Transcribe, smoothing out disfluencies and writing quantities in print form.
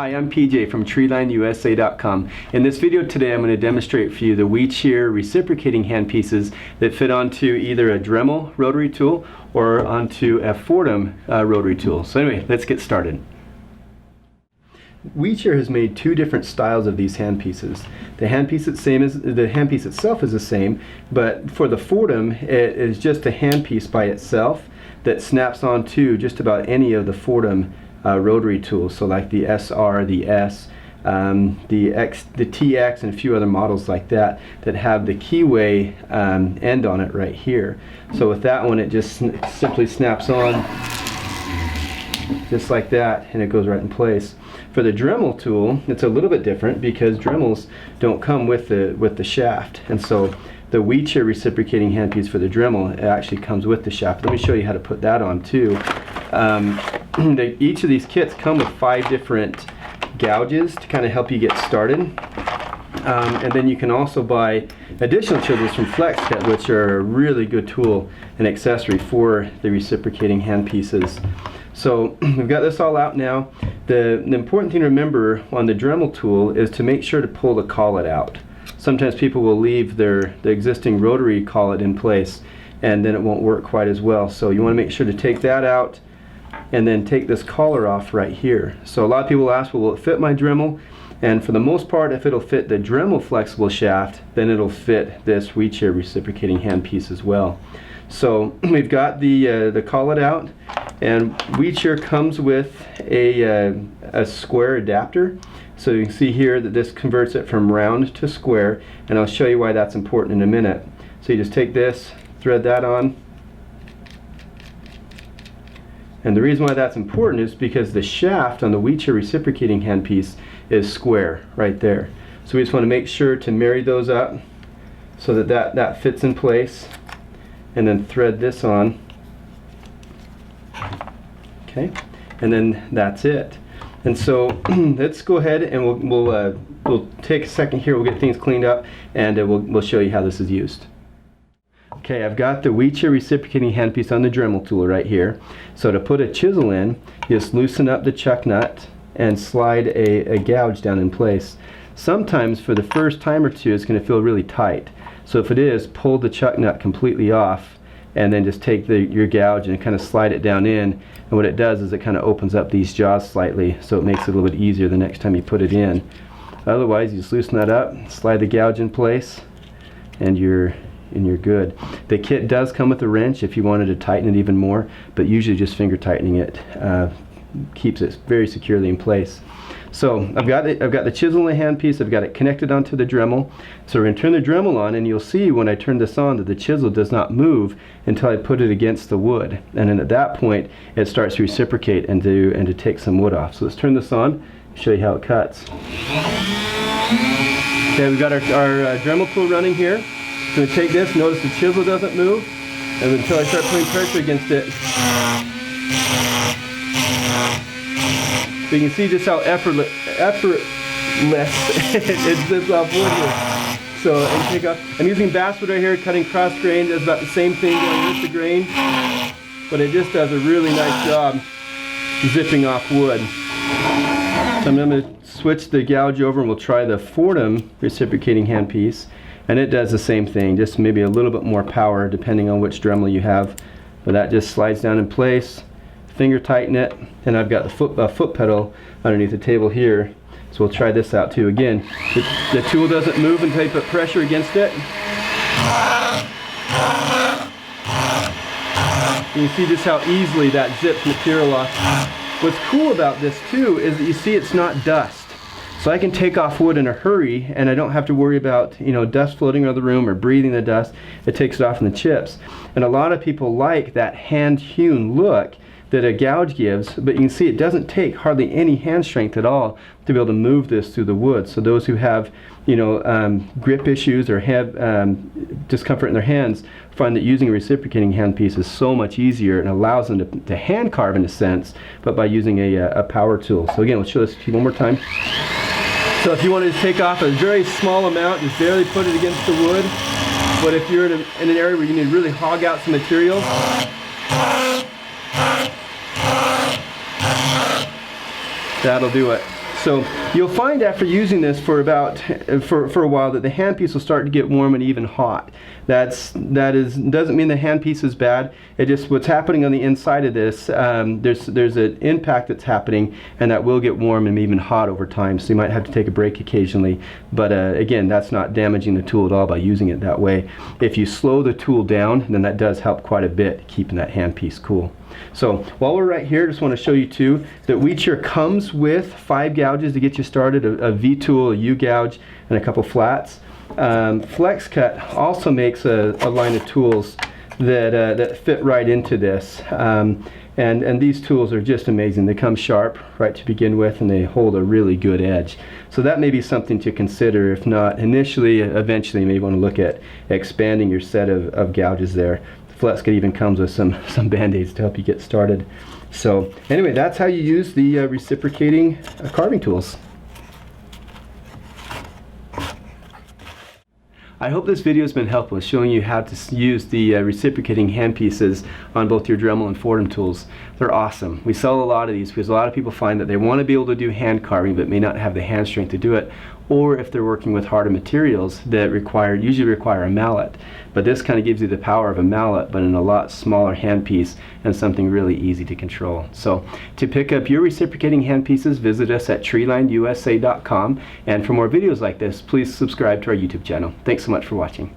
Hi, I'm PJ from TreeLineUSA.com. In this video today I'm going to demonstrate for you the Weecheer reciprocating handpieces that fit onto either a Dremel rotary tool or onto a Foredom rotary tool. So anyway, let's get started. Weecheer has made two different styles of these handpieces. The handpiece itself is the same, but for the Foredom it is just a handpiece by itself that snaps onto just about any of the Foredom rotary tools, so like the SR, the S, the TX, and a few other models like that that have the keyway end on it right here. So with that one, it just simply snaps on just like that, and it goes right in place. For the Dremel tool, it's a little bit different because Dremels don't come with the shaft, and so the Weecheer reciprocating handpiece for the Dremel, it actually comes with the shaft. Let me show you how to put that on too. Each of these kits come with 5 different gouges to kind of help you get started. And then you can also buy additional chisels from FlexKit, which are a really good tool and accessory for the reciprocating handpieces. So we've got this all out now. The important thing to remember on the Dremel tool is to make sure to pull the collet out. Sometimes people will leave the existing rotary collet in place, and then it won't work quite as well. So you want to make sure to take that out and then take this collar off right here. So a lot of people ask, well, will it fit my Dremel? And for the most part, if it'll fit the Dremel flexible shaft, then it'll fit this Weecheer reciprocating handpiece as well. So we've got the collet out, and Weecheer comes with a square adapter. So you can see here that this converts it from round to square, and I'll show you why that's important in a minute. So you just take this, thread that on, and the reason why that's important is because the shaft on the Weecheer reciprocating handpiece is square right there. So we just want to make sure to marry those up so that fits in place, and then thread this on. Okay, and then that's it. And so let's go ahead and we'll take a second here. We'll get things cleaned up, and we'll show you how this is used. Okay, I've got the Weecheer reciprocating handpiece on the Dremel tool right here. So to put a chisel in, just loosen up the chuck nut and slide a gouge down in place. Sometimes for the first time or two it's going to feel really tight. So if it is, pull the chuck nut completely off and then just take your gouge and kind of slide it down in. And what it does is it kind of opens up these jaws slightly, so it makes it a little bit easier the next time you put it in. Otherwise, you just loosen that up, slide the gouge in place, and you're good. The kit does come with a wrench if you wanted to tighten it even more, but usually just finger tightening it keeps it very securely in place. So I've got the chisel in the handpiece. I've got it connected onto the Dremel. So we're going to turn the Dremel on, and you'll see when I turn this on that the chisel does not move until I put it against the wood, and then at that point it starts to reciprocate and to take some wood off. So let's turn this on, show you how it cuts. Okay, we've got our Dremel tool running here. So I'm going to take this. Notice the chisel doesn't move, and until I start putting pressure against it. So you can see just how effortless it zips off wood here. So I'm using basswood right here, cutting cross grain. Does about the same thing going with the grain, but it just does a really nice job zipping off wood. So I'm going to switch the gouge over, and we'll try the Foredom reciprocating handpiece, and it does the same thing, just maybe a little bit more power depending on which Dremel you have. But that just slides down in place. Finger tighten it, and I've got the foot pedal underneath the table here, so we'll try this out too. Again, the tool doesn't move until you put pressure against it. You can see just how easily that zips material off. What's cool about this too is that you see it's not dust, so I can take off wood in a hurry, and I don't have to worry about dust floating around the room or breathing the dust. It takes it off in the chips, and a lot of people like that hand-hewn look that a gouge gives, but you can see it doesn't take hardly any hand strength at all to be able to move this through the wood. So those who have grip issues or have discomfort in their hands find that using a reciprocating handpiece is so much easier and allows them to hand carve in a sense, but by using a power tool. So again, let's show this to you one more time. So if you wanted to take off a very small amount, just barely put it against the wood. But if you're in an area where you need to really hog out some material, that'll do it. So you'll find after using this for about for a while that the handpiece will start to get warm and even hot. Doesn't mean the handpiece is bad. It just, what's happening on the inside of this, there's an impact that's happening, and that will get warm and even hot over time. So you might have to take a break occasionally. But again, that's not damaging the tool at all by using it that way. If you slow the tool down, then that does help quite a bit keeping that handpiece cool. So while we're right here, I just want to show you too that Wheat Shear comes with 5 gouges to get you started, a V-tool, a U-gouge, and a couple flats. Flex Cut also makes a line of tools that fit right into this. And these tools are just amazing. They come sharp right to begin with, and they hold a really good edge. So that may be something to consider. If not initially, eventually you may want to look at expanding your set of gouges there. Flex Cut even comes with some band-aids to help you get started. So anyway, that's how you use the reciprocating carving tools. I hope this video has been helpful in showing you how to use the reciprocating handpieces on both your Dremel and Foredom tools. They're awesome. We sell a lot of these because a lot of people find that they want to be able to do hand carving but may not have the hand strength to do it, or if they're working with harder materials that usually require a mallet. But this kind of gives you the power of a mallet, but in a lot smaller handpiece and something really easy to control. So to pick up your reciprocating handpieces, visit us at treelinedusa.com, and for more videos like this, please subscribe to our YouTube channel. Thanks so much for watching.